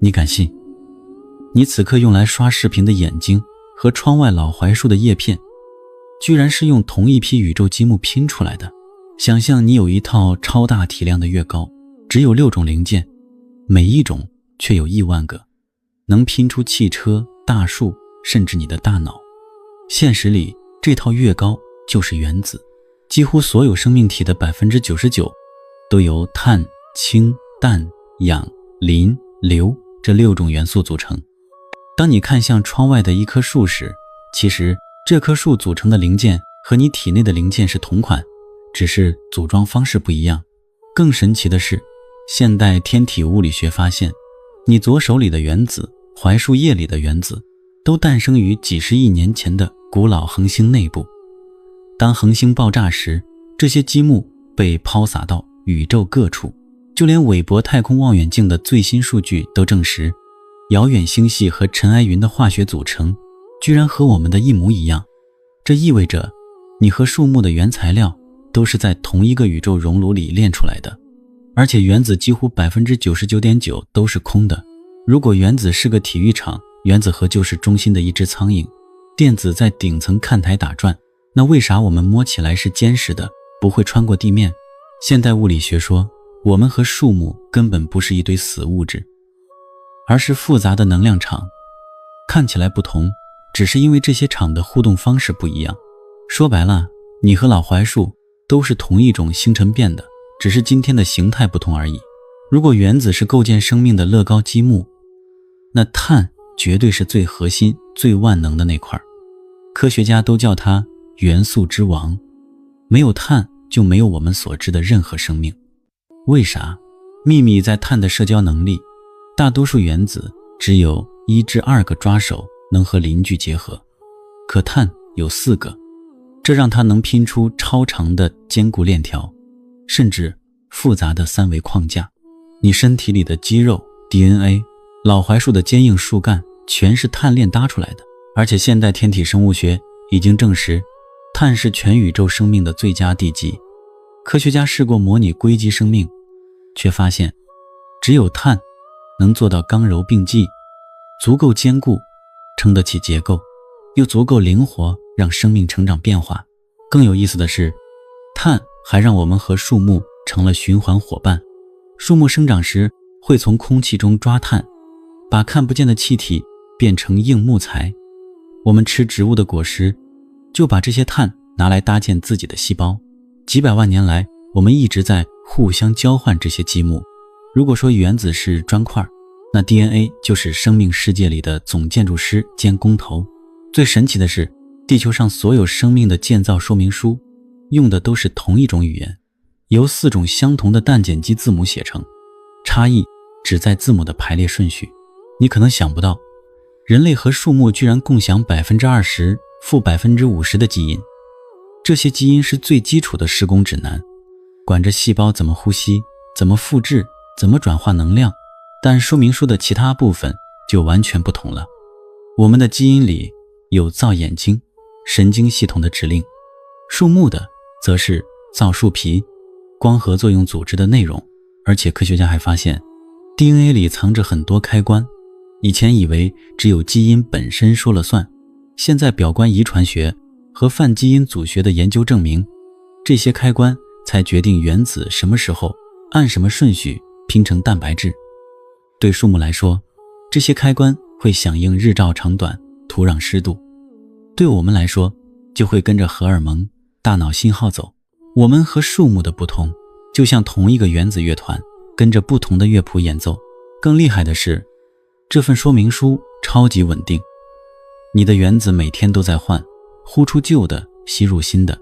你敢信？你此刻用来刷视频的眼睛和窗外老槐树的叶片，居然是用同一批宇宙积木拼出来的。想象你有一套超大体量的乐高，只有6种零件，每一种却有1万个，能拼出汽车、大树，甚至你的大脑。现实里，这套乐高就是原子，几乎所有生命体的 99% 都由碳、氢、氮、氧、磷、硫这6种元素组成。当你看向窗外的一棵树时，其实这棵树组成的零件和你体内的零件是同款，只是组装方式不一样。更神奇的是，现代天体物理学发现，你左手里的原子、槐树叶里的原子都诞生于几十亿年前的古老恒星内部。当恒星爆炸时，这些积木被抛洒到宇宙各处，就连韦伯太空望远镜的最新数据都证实，遥远星系和尘埃云的化学组成居然和我们的一模一样。这意味着你和树木的原材料都是在同一个宇宙熔炉里炼出来的，而且原子几乎 99.9% 都是空的。如果原子是个体育场，原子核就是中心的一只苍蝇，电子在顶层看台打转，那为啥我们摸起来是坚实的，不会穿过地面？现代物理学说，我们和树木根本不是一堆死物质，而是复杂的能量场。看起来不同，只是因为这些场的互动方式不一样。说白了，你和老槐树都是同一种星辰变的，只是今天的形态不同而已。如果原子是构建生命的乐高积木，那碳绝对是最核心、最万能的那块。科学家都叫它元素之王，没有碳就没有我们所知的任何生命。为啥？秘密在碳的社交能力。大多数原子只有1至2个抓手能和邻居结合，可碳有4个，这让它能拼出超长的坚固链条，甚至复杂的3维框架。你身体里的肌肉、DNA、老槐树的坚硬树干全是碳链搭出来的。而且现代天体生物学已经证实，碳是全宇宙生命的最佳地基。科学家试过模拟硅基生命，却发现只有碳能做到刚柔并济，足够坚固，撑得起结构，又足够灵活，让生命成长变化。更有意思的是，碳还让我们和树木成了循环伙伴。树木生长时会从空气中抓碳，把看不见的气体变成硬木材。我们吃植物的果实，就把这些碳拿来搭建自己的细胞。几百万年来，我们一直在互相交换这些积木。如果说原子是砖块，那 DNA 就是生命世界里的总建筑师兼工头。最神奇的是，地球上所有生命的建造说明书用的都是同一种语言，由4种相同的氮碱基字母写成，差异只在字母的排列顺序。你可能想不到，人类和树木居然共享 20%、-50% 的基因。这些基因是最基础的施工指南，管着细胞怎么呼吸、怎么复制、怎么转化能量。但说明书的其他部分就完全不同了。我们的基因里有造眼睛、神经系统的指令，树木的则是造树皮、光合作用组织的内容。而且科学家还发现， DNA 里藏着很多开关。以前以为只有基因本身说了算，现在表观遗传学和泛基因组学的研究证明，这些开关才决定原子什么时候按什么顺序拼成蛋白质。对树木来说，这些开关会响应日照长短、土壤湿度；对我们来说，就会跟着荷尔蒙、大脑信号走。我们和树木的不同，就像同一个原子乐团，跟着不同的乐谱演奏。更厉害的是，这份说明书超级稳定，你的原子每天都在换，呼出旧的，吸入新的，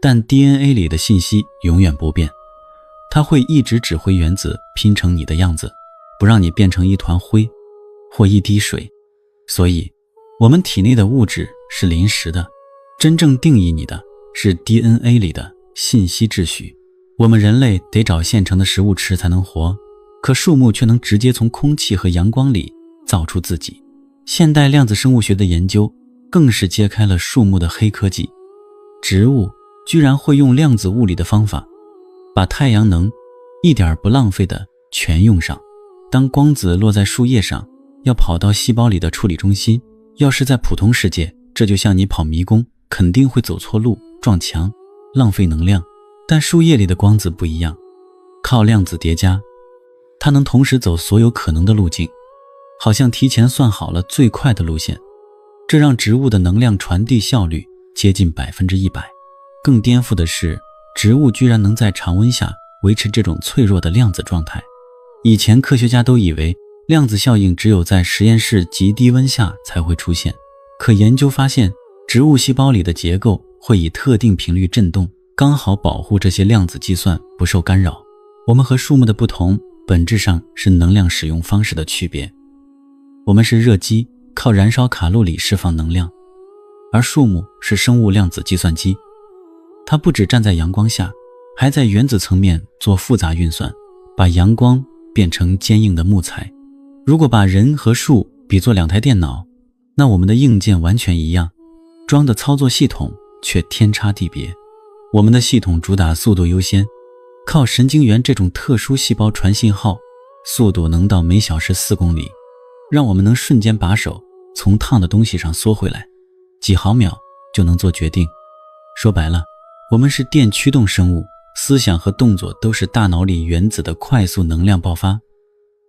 但 DNA 里的信息永远不变，它会一直指挥原子拼成你的样子，不让你变成一团灰或一滴水。所以我们体内的物质是临时的，真正定义你的是 DNA 里的信息秩序。我们人类得找现成的食物吃才能活，可树木却能直接从空气和阳光里造出自己。现代量子生物学的研究更是揭开了树木的黑科技。植物居然会用量子物理的方法，把太阳能一点不浪费的全用上。当光子落在树叶上，要跑到细胞里的处理中心，要是在普通世界，这就像你跑迷宫，肯定会走错路，撞墙，浪费能量。但树叶里的光子不一样，靠量子叠加，它能同时走所有可能的路径，好像提前算好了最快的路线。这让植物的能量传递效率接近100%。更颠覆的是，植物居然能在常温下维持这种脆弱的量子状态。以前科学家都以为量子效应只有在实验室极低温下才会出现，可研究发现，植物细胞里的结构会以特定频率振动，刚好保护这些量子计算不受干扰。我们和树木的不同，本质上是能量使用方式的区别。我们是热机，靠燃烧卡路里释放能量，而树木是生物量子计算机。它不只站在阳光下，还在原子层面做复杂运算，把阳光变成坚硬的木材。如果把人和树比作2台电脑，那我们的硬件完全一样，装的操作系统却天差地别。我们的系统主打速度优先，靠神经元这种特殊细胞传信号，速度能到每小时4公里，让我们能瞬间把手从烫的东西上缩回来，几毫秒就能做决定。说白了，我们是电驱动生物，思想和动作都是大脑里原子的快速能量爆发。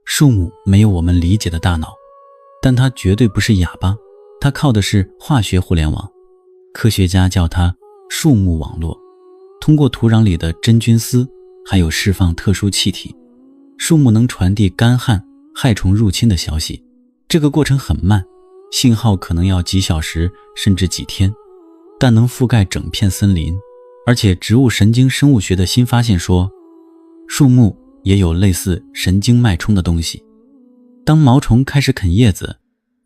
树木没有我们理解的大脑，但它绝对不是哑巴，它靠的是化学互联网。科学家叫它树木网络，通过土壤里的真菌丝，还有释放特殊气体，树木能传递干旱、害虫入侵的消息。这个过程很慢，信号可能要几小时甚至几天，但能覆盖整片森林。而且植物神经生物学的新发现说，树木也有类似神经脉冲的东西。当毛虫开始啃叶子，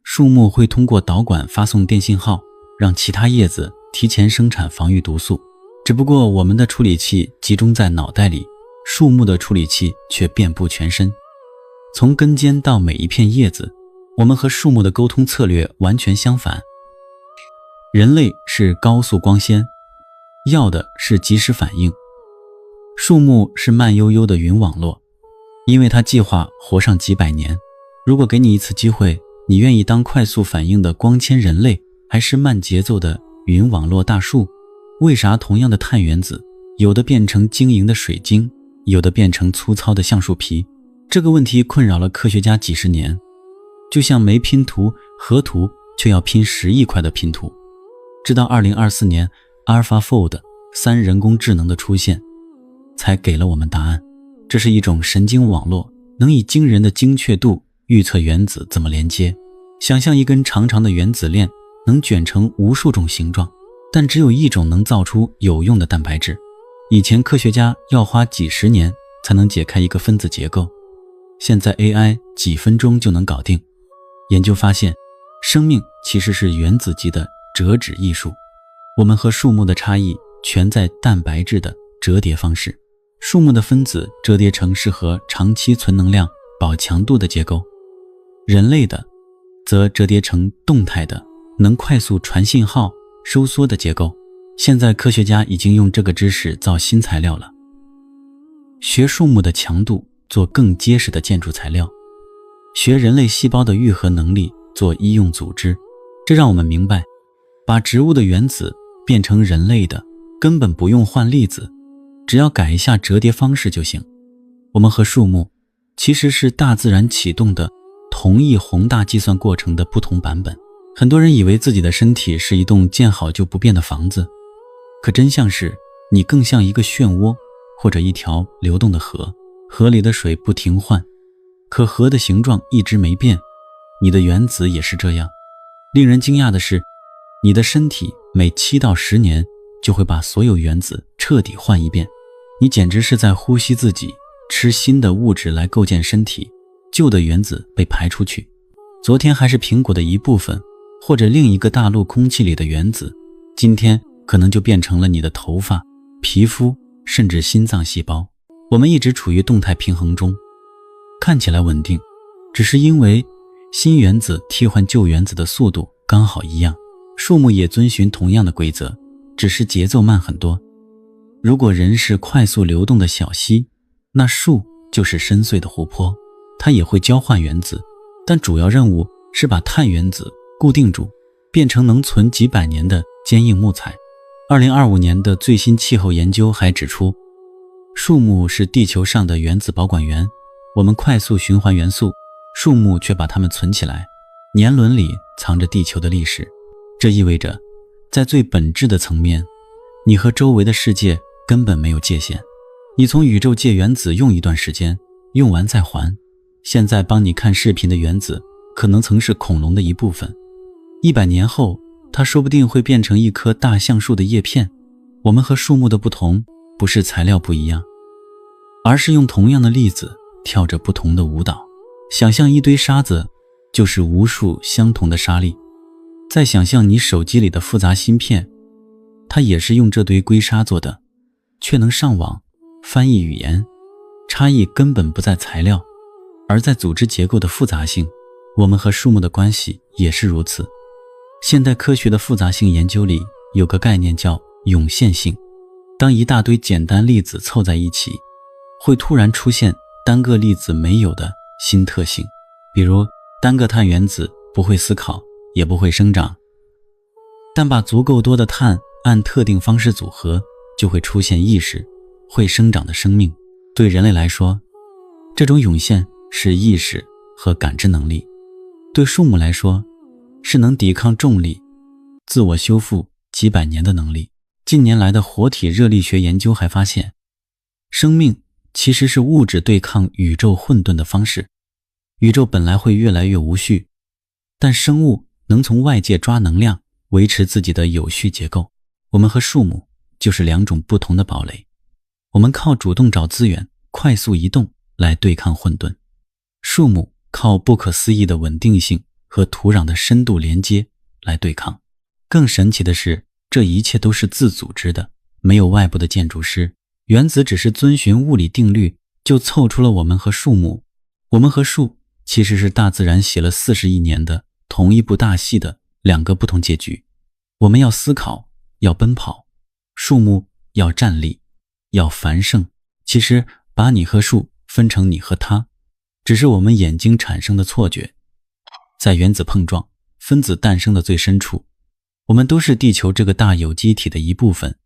树木会通过导管发送电信号，让其他叶子提前生产防御毒素。只不过我们的处理器集中在脑袋里，树木的处理器却遍布全身。从根尖到每一片叶子，我们和树木的沟通策略完全相反。人类是高速光纤，要的是即时反应。树木是慢悠悠的云网络，因为它计划活上几百年。如果给你一次机会，你愿意当快速反应的光纤人类，还是慢节奏的云网络大树？为啥同样的碳原子，有的变成晶莹的水晶，有的变成粗糙的橡树皮？这个问题困扰了科学家几十年，就像没拼图合图，却要拼10亿块的拼图。直到2024年 AlphaFold 3人工智能的出现，才给了我们答案。这是一种神经网络，能以惊人的精确度预测原子怎么连接。想象一根长长的原子链，能卷成无数种形状，但只有一种能造出有用的蛋白质。以前科学家要花几十年才能解开一个分子结构，现在 AI 几分钟就能搞定。研究发现，生命其实是原子级的折纸艺术。我们和树木的差异全在蛋白质的折叠方式。树木的分子折叠成适合长期存能量、保强度的结构，人类的则折叠成动态的，能快速传信号、收缩的结构。现在科学家已经用这个知识造新材料了，学树木的强度做更结实的建筑材料，学人类细胞的愈合能力做医用组织。这让我们明白，把植物的原子变成人类的，根本不用换粒子，只要改一下折叠方式就行。我们和树木其实是大自然启动的同一宏大计算过程的不同版本。很多人以为自己的身体是一栋建好就不变的房子，可真相是你更像一个漩涡，或者一条流动的河，河里的水不停换，可河的形状一直没变。你的原子也是这样。令人惊讶的是，你的身体每7到10年就会把所有原子彻底换一遍。你简直是在呼吸自己，吃新的物质来构建身体，旧的原子被排出去。昨天还是苹果的一部分，或者另一个大陆空气里的原子，今天可能就变成了你的头发、皮肤，甚至心脏细胞。我们一直处于动态平衡中，看起来稳定，只是因为新原子替换旧原子的速度刚好一样。树木也遵循同样的规则，只是节奏慢很多。如果人是快速流动的小溪，那树就是深邃的湖泊。它也会交换原子，但主要任务是把碳原子固定住，变成能存几百年的坚硬木材。2025年的最新气候研究还指出，树木是地球上的原子保管员，我们快速循环元素，树木却把它们存起来，年轮里藏着地球的历史。这意味着，在最本质的层面，你和周围的世界根本没有界限。你从宇宙借原子用一段时间，用完再还。现在帮你看视频的原子可能曾是恐龙的一部分，100年后它说不定会变成一棵大橡树的叶片。我们和树木的不同不是材料不一样，而是用同样的粒子跳着不同的舞蹈。想象一堆沙子就是无数相同的沙粒，再想象你手机里的复杂芯片，它也是用这堆硅沙做的，却能上网翻译语言。差异根本不在材料，而在组织结构的复杂性。我们和树木的关系也是如此。现代科学的复杂性研究里有个概念叫涌现性，当一大堆简单粒子凑在一起，会突然出现单个粒子没有的新特性。比如单个碳原子不会思考，也不会生长，但把足够多的碳按特定方式组合，就会出现意识，会生长的生命。对人类来说，这种涌现是意识和感知能力；对树木来说，是能抵抗重力、自我修复几百年的能力。近年来的活体热力学研究还发现，生命其实是物质对抗宇宙混沌的方式。宇宙本来会越来越无序，但生物能从外界抓能量，维持自己的有序结构。我们和树木就是两种不同的堡垒，我们靠主动找资源、快速移动来对抗混沌，树木靠不可思议的稳定性和土壤的深度连接来对抗。更神奇的是，这一切都是自组织的，没有外部的建筑师，原子只是遵循物理定律，就凑出了我们和树木。我们和树其实是大自然写了40亿年的同一部大戏的两个不同结局。我们要思考，要奔跑，树木要站立，要繁盛。其实把你和树分成你和它，只是我们眼睛产生的错觉。在原子碰撞、分子诞生的最深处，我们都是地球这个大有机体的一部分，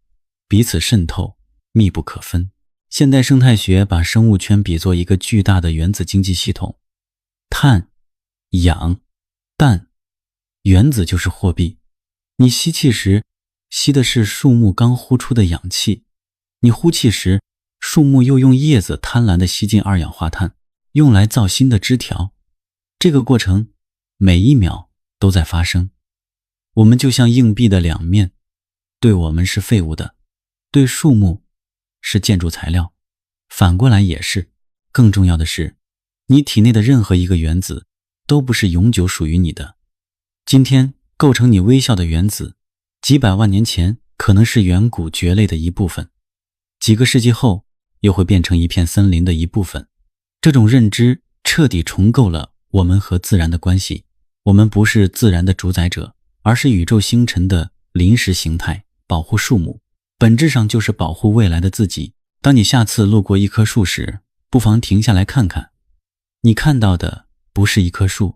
彼此渗透，密不可分。现代生态学把生物圈比作一个巨大的原子经济系统，碳、氧、氮，原子就是货币。你吸气时，吸的是树木刚呼出的氧气，你呼气时，树木又用叶子贪婪地吸进二氧化碳，用来造新的枝条。这个过程每一秒都在发生。我们就像硬币的两面，对我们是废物的，对树木是建筑材料，反过来也是。更重要的是，你体内的任何一个原子都不是永久属于你的。今天构成你微笑的原子，几百万年前可能是远古蕨类的一部分，几个世纪后又会变成一片森林的一部分。这种认知彻底重构了我们和自然的关系。我们不是自然的主宰者，而是宇宙星辰的临时形态。保护树木本质上就是保护未来的自己。当你下次路过一棵树时，不妨停下来看看，你看到的不是一棵树，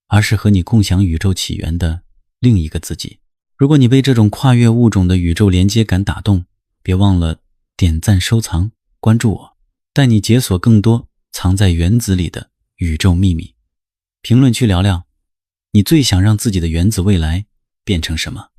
而是和你共享宇宙起源的另一个自己。如果你被这种跨越物种的宇宙连接感打动，别忘了点赞、收藏、关注我，带你解锁更多藏在原子里的宇宙秘密。评论区聊聊，你最想让自己的原子未来变成什么？